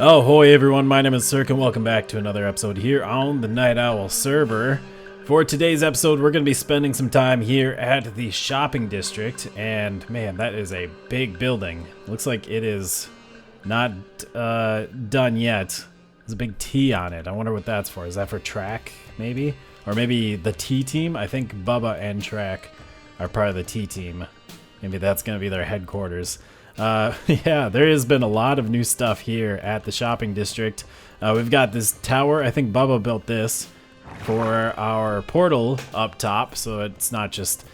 Ahoy everyone, my name is Sirk and welcome back to another episode here on the NightOwl server. For today's episode, we're going to be spending some time here at the shopping district, and man, that is a big building. Looks like it is not done yet. There's a big T on it. I wonder what that's for. Is that for track, maybe? Or maybe the T team? I think Bubba and Track are part of the T team. Maybe that's going to be their headquarters. Yeah, there has been a lot of new stuff here at the shopping district. We've got this tower. I think Bubba built this for our portal up top, so it's not just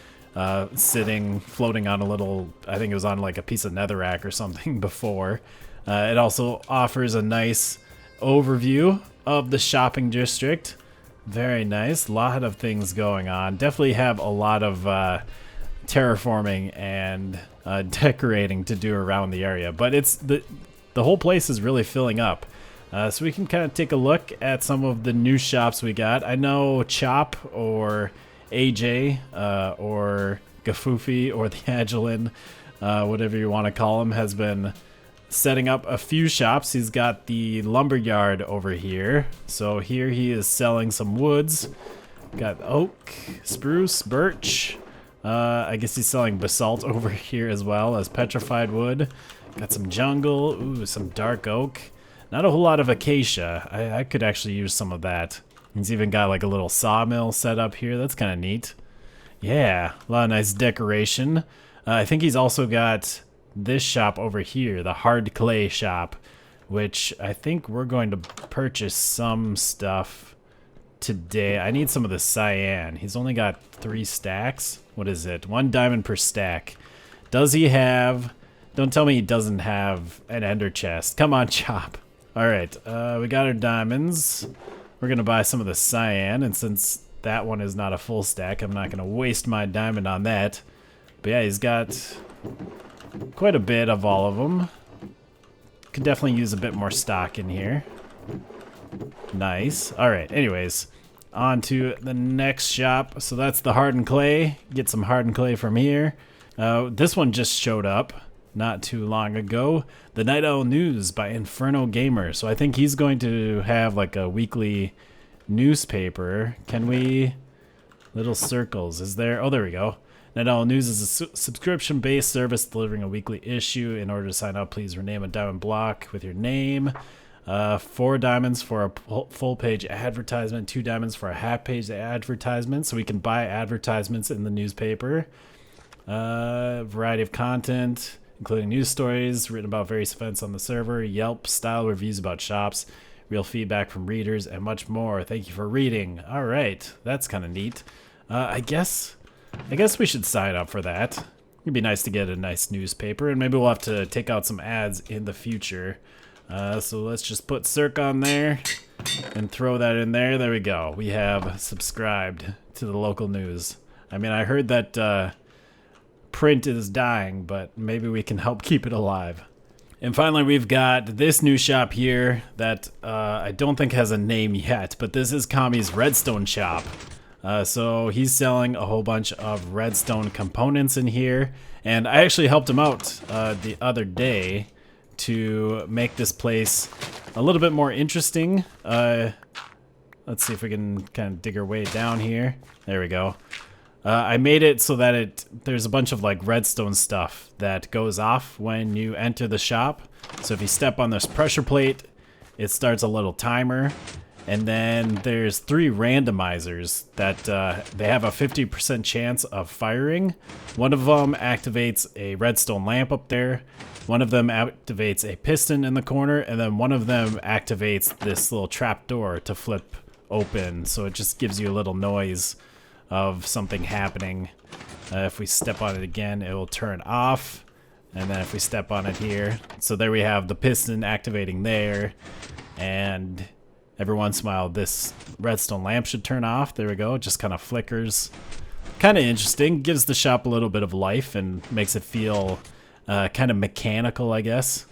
sitting, floating on a little, I think it was on like a piece of netherrack or something before. It also offers a nice overview of the shopping district. Very nice. A lot of things going on. Definitely have a lot of terraforming and decorating to do around the area, but it's the whole place is really filling up. So we can kind of take a look at some of the new shops we got. I know Chop or AJ or Gafoofy or the Agilin, whatever you want to call him, has been setting up a few shops. He's got the lumberyard over here. So here he is selling some woods. Got oak, spruce, birch. I guess he's selling basalt over here as well as petrified wood. Got some jungle, ooh, some dark oak. Not a whole lot of acacia. I could actually use some of that. He's even got like a little sawmill set up here. That's kind of neat. Yeah, a lot of nice decoration. I think he's also got this shop over here, the hard clay shop, which I think we're going to purchase some stuff today. I need some of the cyan. He's only got 3 stacks. What is it? 1 diamond per stack. Does he have... Don't tell me he doesn't have an ender chest. Come on, Chop. Alright, we got our diamonds. We're going to buy some of the cyan, and since that one is not a full stack, I'm not going to waste my diamond on that. But yeah, he's got quite a bit of all of them. Could definitely use a bit more stock in here. Nice. Alright, anyways, on to the next shop. So that's the hardened clay. Get some hardened clay from here. This one just showed up not too long ago. The NightOwl News by Inferno Gamer. So I think he's going to have like a weekly newspaper. Can we... Little circles. Is there... Oh, there we go. NightOwl News is a subscription-based service delivering a weekly issue. In order to sign up, please rename a diamond block with your name. 4 diamonds for a full-page advertisement, 2 diamonds for a half-page advertisement, so we can buy advertisements in the newspaper. Variety of content, including news stories written about various events on the server, Yelp-style reviews about shops, real feedback from readers, and much more. Thank you for reading. All right, that's kind of neat. I guess we should sign up for that. It'd be nice to get a nice newspaper, and maybe we'll have to take out some ads in the future. So let's just put Sirk on there and throw that in there. There we go. We have subscribed to the local news. I mean, I heard that print is dying, but maybe we can help keep it alive. And finally, we've got this new shop here that I don't think has a name yet, but this is Kami's Redstone Shop. So he's selling a whole bunch of redstone components in here, and I actually helped him out the other day to make this place a little bit more interesting. Let's see if we can kind of dig our way down here. There we go. I made it so that there's a bunch of like redstone stuff that goes off when you enter the shop. So if you step on this pressure plate, it starts a little timer. And then there's 3 randomizers that they have a 50% chance of firing. One of them activates a redstone lamp up there. One of them activates a piston in the corner, and then one of them activates this little trap door to flip open. So it just gives you a little noise of something happening. If we step on it again, it will turn off. And then if we step on it here, so there we have the piston activating there. And every once in a while, this redstone lamp should turn off. There we go. It just kind of flickers. Kind of interesting. Gives the shop a little bit of life and makes it feel kind of mechanical, I guess.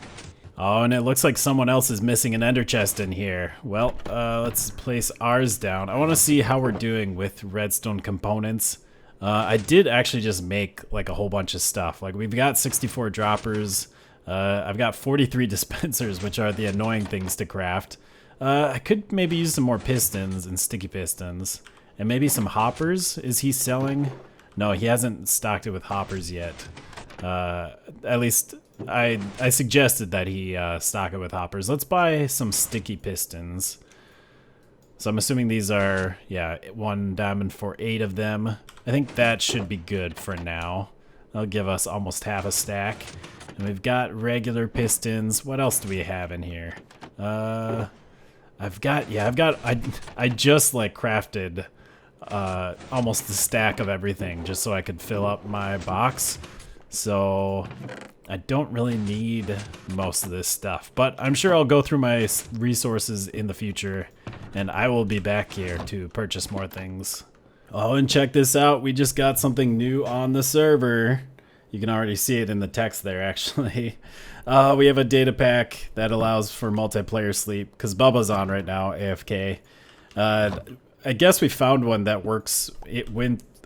Oh, and it looks like someone else is missing an ender chest in here. Well, let's place ours down. I want to see how we're doing with redstone components. I did actually just make like a whole bunch of stuff. Like we've got 64 droppers. I've got 43 dispensers, which are the annoying things to craft. I could maybe use some more pistons and sticky pistons. And maybe some hoppers. Is he selling? No, he hasn't stocked it with hoppers yet. At least I suggested that he stock it with hoppers. Let's buy some sticky pistons. So I'm assuming these are, yeah, 1 diamond for 8 of them. I think that should be good for now. That'll give us almost half a stack. And we've got regular pistons. What else do we have in here? I just like crafted almost a stack of everything just so I could fill up my box. So I don't really need most of this stuff, but I'm sure I'll go through my resources in the future and I will be back here to purchase more things. Oh, and check this out. We just got something new on the server. You can already see it in the text there, actually. We have a data pack that allows for multiplayer sleep because Bubba's on right now, AFK. I guess we found one that works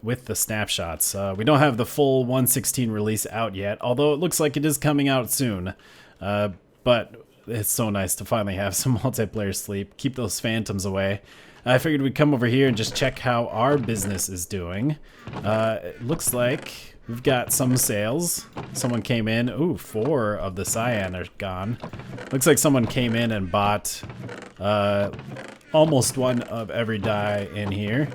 with the snapshots. We don't have the full 1.16 release out yet, although it looks like it is coming out soon. But it's so nice to finally have some multiplayer sleep. Keep those phantoms away. I figured we'd come over here and just check how our business is doing. It looks like we've got some sales. Someone came in. Ooh, 4 of the cyan are gone. Looks like someone came in and bought almost 1 of every dye in here.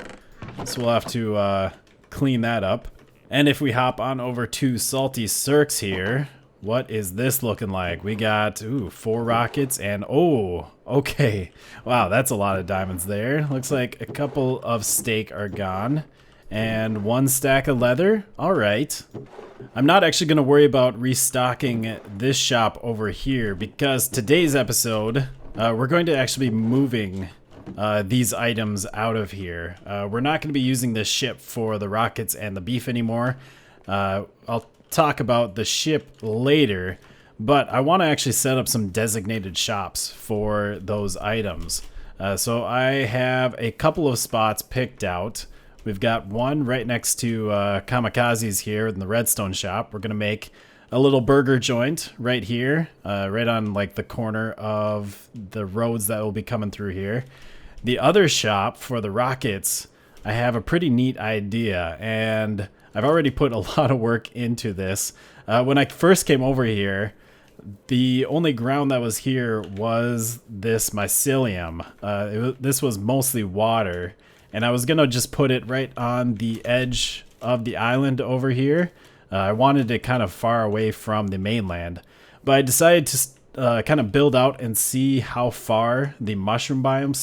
So we'll have to clean that up. And if we hop on over to Salty Sirks here, what is this looking like? We got, 4 rockets and, oh, okay. Wow, that's a lot of diamonds there. Looks like a couple of steak are gone. And 1 stack of leather. All right. I'm not actually going to worry about restocking this shop over here because today's episode, we're going to actually be moving these items out of here. We're not going to be using this ship for the rockets and the beef anymore. I'll talk about the ship later, but I want to actually set up some designated shops for those items. So I have a couple of spots picked out. We've got one right next to Kamikaze's here in the Redstone Shop. We're going to make a little burger joint right here, right on like the corner of the roads that will be coming through here. The other shop for the rockets, I have a pretty neat idea, and I've already put a lot of work into this. When I first came over here, the only ground that was here was this mycelium. This was mostly water, and I was gonna just put it right on the edge of the island over here. I wanted it kind of far away from the mainland, but I decided to kind of build out and see how far the mushroom biome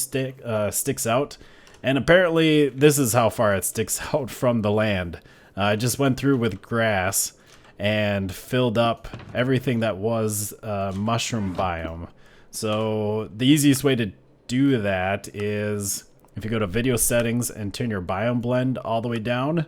sticks out. And apparently this is how far it sticks out from the land. I just went through with grass and filled up everything that was mushroom biome. So the easiest way to do that is if you go to video settings and turn your biome blend all the way down,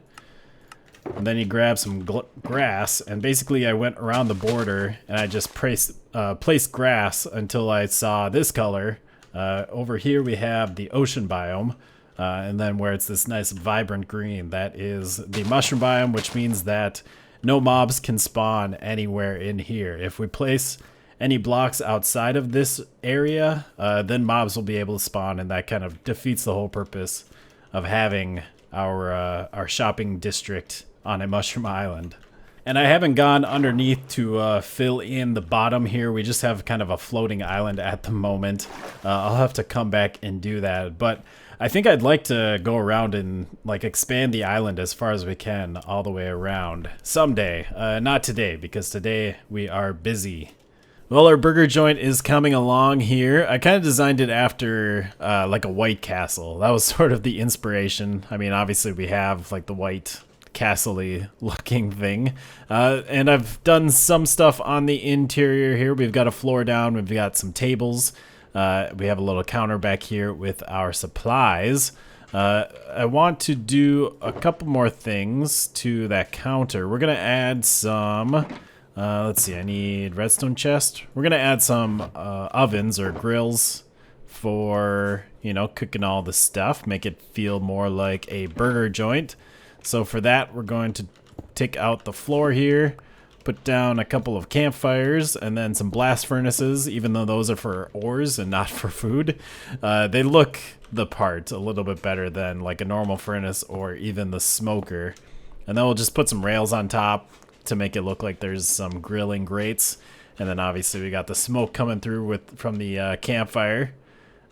and then you grab some grass, and basically I went around the border and I just placed grass until I saw this color. Over here we have the ocean biome, and then where it's this nice vibrant green, that is the mushroom biome, which means that no mobs can spawn anywhere in here. If we place any blocks outside of this area, then mobs will be able to spawn, and that kind of defeats the whole purpose of having our shopping district on a mushroom island. And I haven't gone underneath to fill in the bottom here. We just have kind of a floating island at the moment. I'll have to come back and do that, but I think I'd like to go around and like expand the island as far as we can all the way around someday. Not today, because today we are busy. Well, our burger joint is coming along here. I kind of designed it after like a White Castle. That was sort of the inspiration. I mean, obviously we have like the white castle-y looking thing. And I've done some stuff on the interior here. We've got a floor down. We've got some tables. We have a little counter back here with our supplies. I want to do a couple more things to that counter. We're going to add some... let's see, I need redstone chest. We're going to add some ovens or grills for, you know, cooking all the stuff. Make it feel more like a burger joint. So for that, we're going to take out the floor here, Put down a couple of campfires and then some blast furnaces, even though those are for ores and not for food. They look the part a little bit better than like a normal furnace or even the smoker. And then we'll just put some rails on top to make it look like there's some grilling grates. And then obviously we got the smoke coming through from the campfire.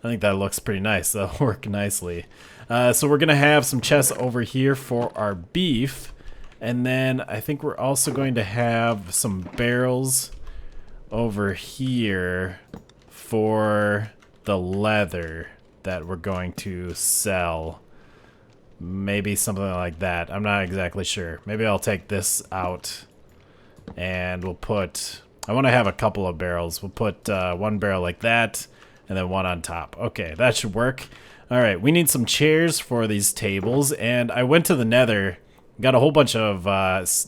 I think that looks pretty nice. That'll work nicely. So we're going to have some chests over here for our beef. And then I think we're also going to have some barrels over here for the leather that we're going to sell. Maybe something like that. I'm not exactly sure. Maybe I'll take this out and we'll put... I want to have a couple of barrels. We'll put one barrel like that and then one on top. Okay, that should work. All right, we need some chairs for these tables. And I went to the nether, got a whole bunch of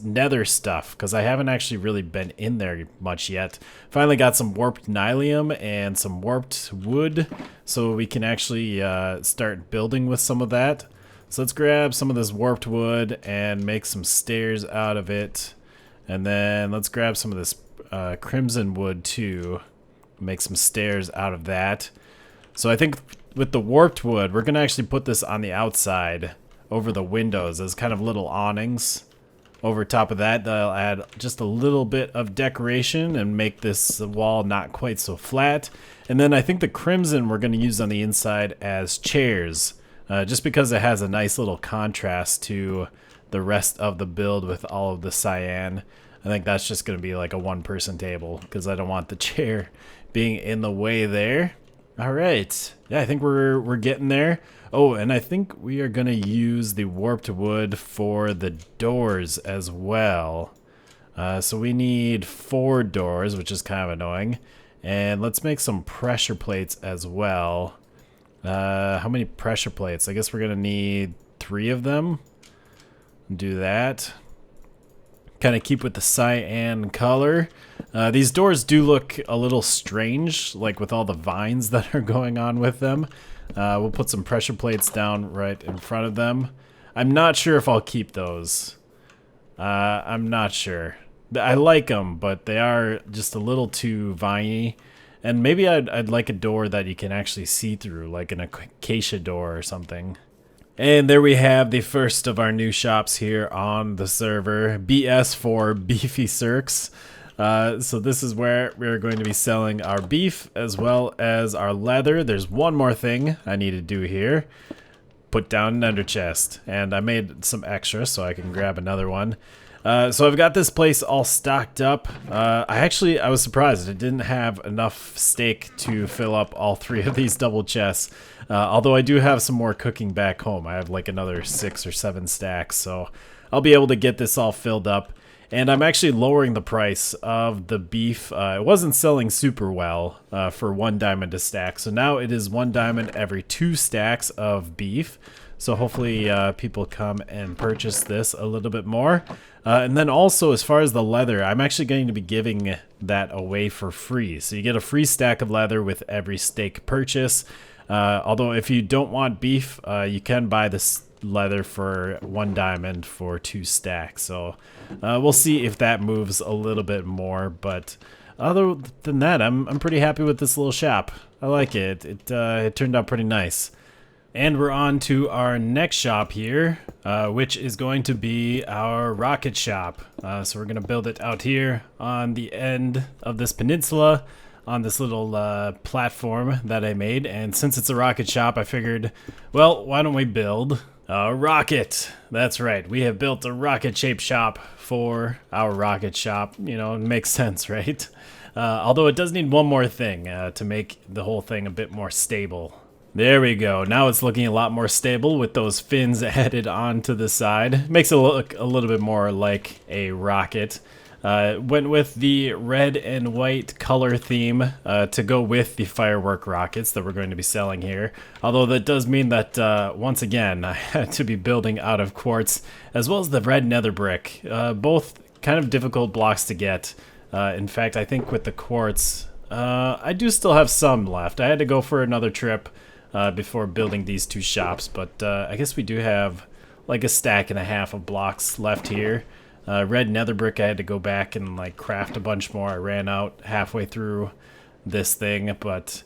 nether stuff because I haven't actually really been in there much yet. Finally got some warped nylium and some warped wood so we can actually start building with some of that. So let's grab some of this warped wood and make some stairs out of it. And then let's grab some of this crimson wood too. Make some stairs out of that. So I think with the warped wood, we're going to actually put this on the outside over the windows as kind of little awnings. Over top of that, they'll add just a little bit of decoration and make this wall not quite so flat. And then I think the crimson we're going to use on the inside as chairs. Just because it has a nice little contrast to the rest of the build with all of the cyan. I think that's just going to be like a one-person table because I don't want the chair being in the way there. All right. Yeah, I think we're getting there. Oh, and I think we are going to use the warped wood for the doors as well. So we need 4 doors, which is kind of annoying. And let's make some pressure plates as well. How many pressure plates? I guess we're going to need 3 of them. Do that. Kind of keep with the cyan color. These doors do look a little strange, like with all the vines that are going on with them. We'll put some pressure plates down right in front of them. I'm not sure if I'll keep those. I'm not sure. I like them, but they are just a little too viney. And maybe I'd like a door that you can actually see through, like an acacia door or something. And there we have the first of our new shops here on the server, BS for Beefy Sirks. So this is where we're going to be selling our beef as well as our leather. There's one more thing I need to do here. Put down an ender chest. And I made some extra so I can grab another one. So I've got this place all stocked up. I was surprised it didn't have enough steak to fill up all 3 of these double chests. Although I do have some more cooking back home. I have like another 6 or 7 stacks, so I'll be able to get this all filled up. And I'm actually lowering the price of the beef. It wasn't selling super well for 1 diamond a stack, so now it is 1 diamond every 2 stacks of beef. So hopefully people come and purchase this a little bit more. And then also, as far as the leather, I'm actually going to be giving that away for free. So you get a free stack of leather with every steak purchase. Although if you don't want beef, you can buy this leather for 1 diamond for 2 stacks. So we'll see if that moves a little bit more. But other than that, I'm pretty happy with this little shop. I like it. It turned out pretty nice. And we're on to our next shop here, which is going to be our rocket shop. So we're going to build it out here on the end of this peninsula on this little platform that I made. And since it's a rocket shop, I figured, well, why don't we build a rocket? That's right. We have built a rocket-shaped shop for our rocket shop. You know, it makes sense, right? Although it does need one more thing to make the whole thing a bit more stable. There we go. Now it's looking a lot more stable with those fins added onto the side. Makes it look a little bit more like a rocket. Went with the red and white color theme to go with the firework rockets that we're going to be selling here. Although that does mean that, once again, I had to be building out of quartz, as well as the red nether brick. Both kind of difficult blocks to get. In fact, I think with the quartz, I do still have some left. I had to go for another trip before building these 2 shops, but I guess we do have like a stack and a half of blocks left here. Red nether brick, I had to go back and like craft a bunch more. I ran out halfway through this thing, but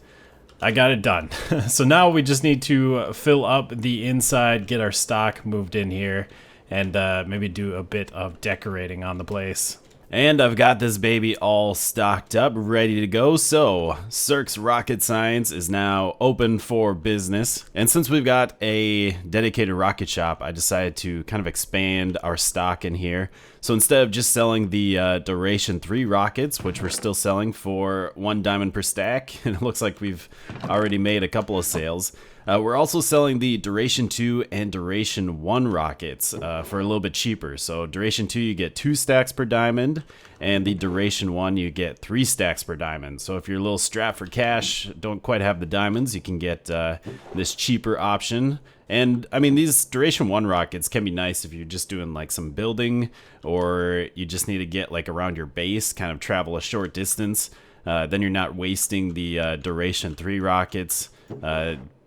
I got it done. So now we just need to fill up the inside, get our stock moved in here, and maybe do a bit of decorating on the place. And I've got this baby all stocked up, ready to go. So Sirks Rocket Science is now open for business. And since we've got a dedicated rocket shop, I decided to kind of expand our stock in here. So instead of just selling the Duration 3 rockets, which we're still selling for 1 diamond per stack, and it looks like we've already made a couple of sales, we're also selling the Duration 2 and Duration 1 rockets for a little bit cheaper. So Duration 2 you get 2 stacks per diamond, and the Duration 1 you get 3 stacks per diamond. So if you're a little strapped for cash, don't quite have the diamonds, you can get this cheaper option. And I mean, these Duration 1 rockets can be nice if you're just doing like some building, or you just need to get like around your base, kind of travel a short distance. Then you're not wasting the Duration 3 rockets.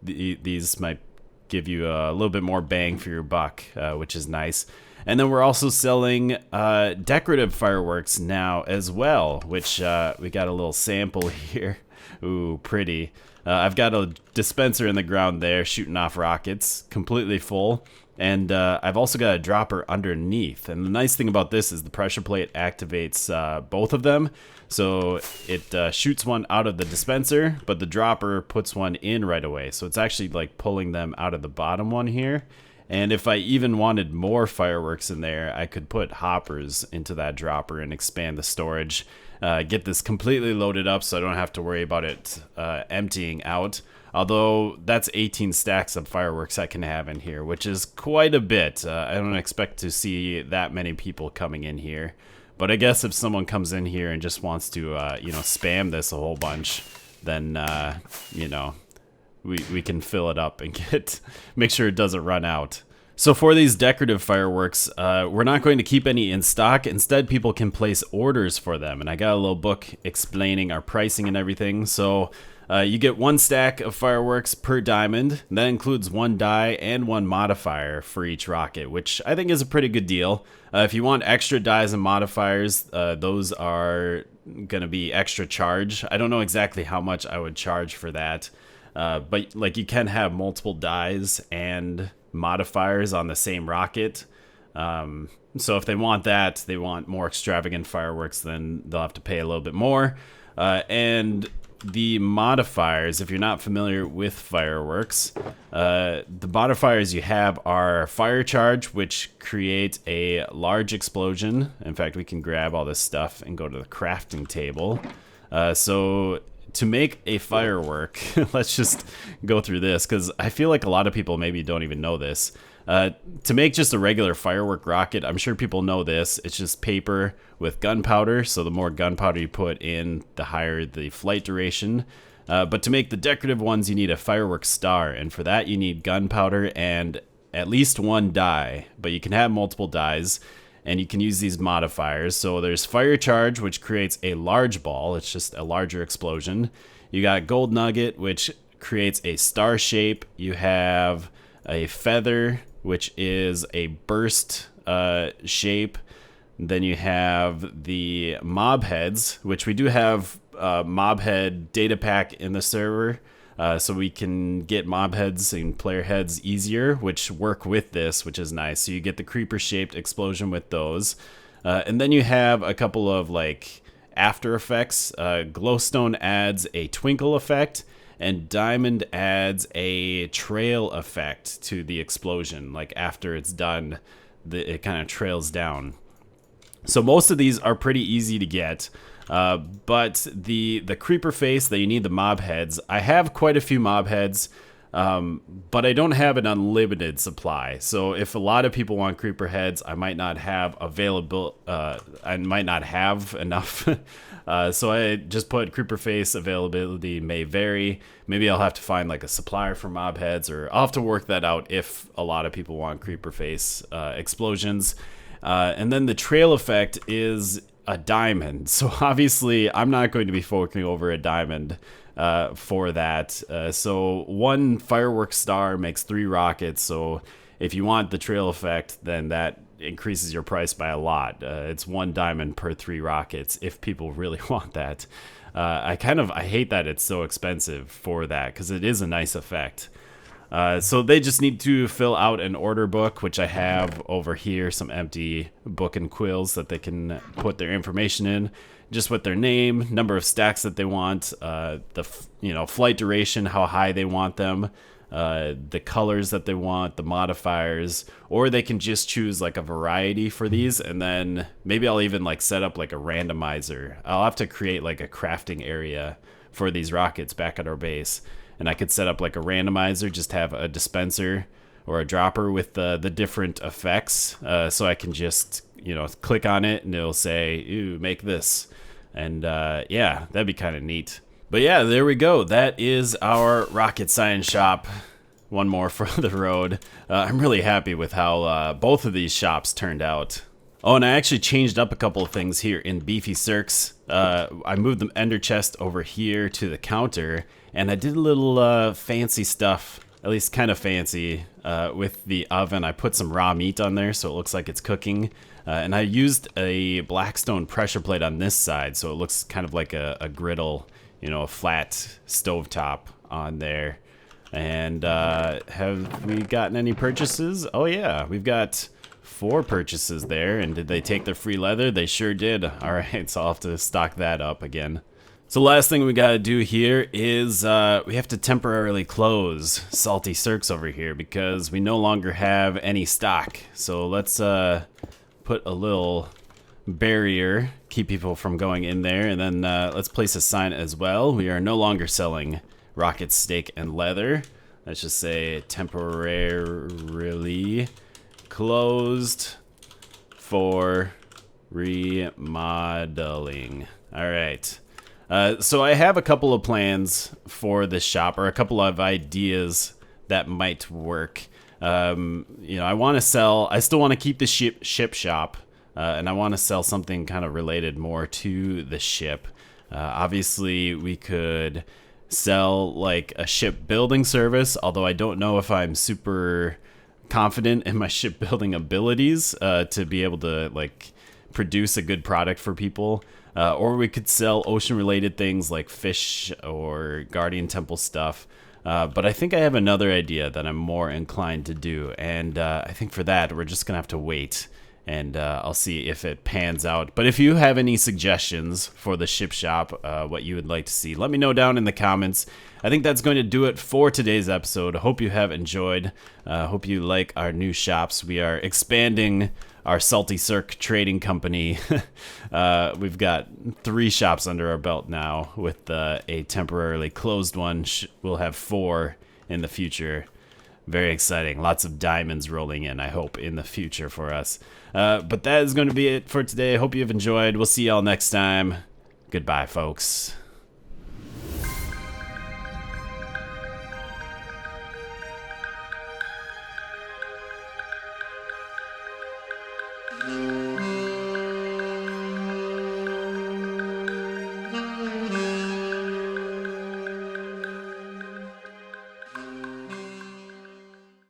These might give you a little bit more bang for your buck, which is nice. And then we're also selling decorative fireworks now as well, which we got a little sample here. Ooh, pretty. I've got a dispenser in the ground there shooting off rockets, completely full. And I've also got a dropper underneath. And the nice thing about this is the pressure plate activates both of them. So it shoots one out of the dispenser, but the dropper puts one in right away. So it's actually like pulling them out of the bottom one here. And if I even wanted more fireworks in there, I could put hoppers into that dropper and expand the storage. Get this completely loaded up so I don't have to worry about it emptying out. Although that's 18 stacks of fireworks I can have in here, which is quite a bit. I don't expect to see that many people coming in here. But I guess if someone comes in here and just wants to, you know, spam this a whole bunch, then, you know, we can fill it up and make sure it doesn't run out. So for these decorative fireworks, we're not going to keep any in stock. Instead, people can place orders for them. And I got a little book explaining our pricing and everything. So you get 1 stack of fireworks per diamond. That includes 1 die and 1 modifier for each rocket, which I think is a pretty good deal. If you want extra dies and modifiers, those are going to be extra charge. I don't know exactly how much I would charge for that. But like you can have multiple dies and modifiers on the same rocket. So if they want that, they want more extravagant fireworks, then they'll have to pay a little bit more. And the modifiers, if you're not familiar with fireworks, the modifiers you have are fire charge, which create a large explosion. In fact, we can grab all this stuff and go to the crafting table. So to make a firework, let's just go through this, because I feel like a lot of people maybe don't even know this. To make just a regular firework rocket, I'm sure people know this. It's just paper with gunpowder. So the more gunpowder you put in, the higher the flight duration. But to make the decorative ones, you need a firework star. And for that, you need gunpowder and at least 1 die. But you can have multiple dies. And you can use these modifiers. So there's fire charge, which creates a large ball. It's just a larger explosion. You got gold nugget, which creates a star shape. You have a feather, which is a burst shape. Then you have the mob heads, which we do have mob head data pack in the server. So we can get mob heads and player heads easier, which work with this, which is nice. So you get the creeper shaped explosion with those. And then you have a couple of like after effects. Glowstone adds a twinkle effect, and diamond adds a trail effect to the explosion. Like after it's done, it kind of trails down. So most of these are pretty easy to get. But the creeper face that you need the mob heads, I have quite a few mob heads, but I don't have an unlimited supply. So if a lot of people want creeper heads, I might not have I might not have enough. So I just put creeper face availability may vary. Maybe I'll have to find like a supplier for mob heads, or I'll have to work that out if a lot of people want creeper face explosions. And then the trail effect is a diamond. So obviously I'm not going to be forking over a diamond for that. So 1 firework star makes 3 rockets. So if you want the trail effect, then that increases your price by a lot. It's 1 diamond per 3 rockets if people really want that. I hate that it's so expensive for that, because it is a nice effect. So they just need to fill out an order book, which I have over here, some empty book and quills that they can put their information in, just with their name, number of stacks that they want, flight duration, how high they want them, the colors that they want, the modifiers, or they can just choose like a variety for these, and then maybe I'll even like set up like a randomizer. I'll have to create like a crafting area for these rockets back at our base, and I could set up like a randomizer, just have a dispenser or a dropper with the different effects, so I can just click on it and it'll say, "Ooh, make this," and yeah, that'd be kind of neat. But yeah, there we go. That is our rocket science shop. One more for the road. I'm really happy with how both of these shops turned out. Oh, and I actually changed up a couple of things here in Beefy Sirks. I moved the ender chest over here to the counter, and I did a little fancy stuff, at least kind of fancy, with the oven. I put some raw meat on there so it looks like it's cooking. And I used a blackstone pressure plate on this side, so it looks kind of like a griddle, a flat stovetop on there. And have we gotten any purchases? Oh yeah, we've got 4 purchases there. And did they take their free leather? They sure did. All right, so I'll have to stock that up again. So last thing we gotta do here is we have to temporarily close Salty Sirks over here because we no longer have any stock. So let's put a little barrier, keep people from going in there, and then let's place a sign as well. We are no longer selling rocket steak and leather. Let's just say temporarily closed for remodeling. All right. So I have a couple of plans for this shop, or a couple of ideas that might work. I want to sell. I still want to keep the ship shop. And I want to sell something kind of related more to the ship. Obviously, we could sell like a shipbuilding service, although I don't know if I'm super confident in my shipbuilding abilities to be able to like produce a good product for people. Or we could sell ocean-related things like fish or Guardian Temple stuff. But I think I have another idea that I'm more inclined to do. And I think for that, we're just going to have to wait. And I'll see if it pans out. But if you have any suggestions for the ship shop, what you would like to see, let me know down in the comments. I think that's going to do it for today's episode. Hope you have enjoyed. Hope you like our new shops. We are expanding our Salty Sirk trading company. We've got 3 shops under our belt now with a temporarily closed one. We'll have 4 in the future. Very exciting. Lots of diamonds rolling in, I hope, in the future for us. But that is going to be it for today. I hope you've enjoyed. We'll see y'all next time. Goodbye, folks. Mm-hmm.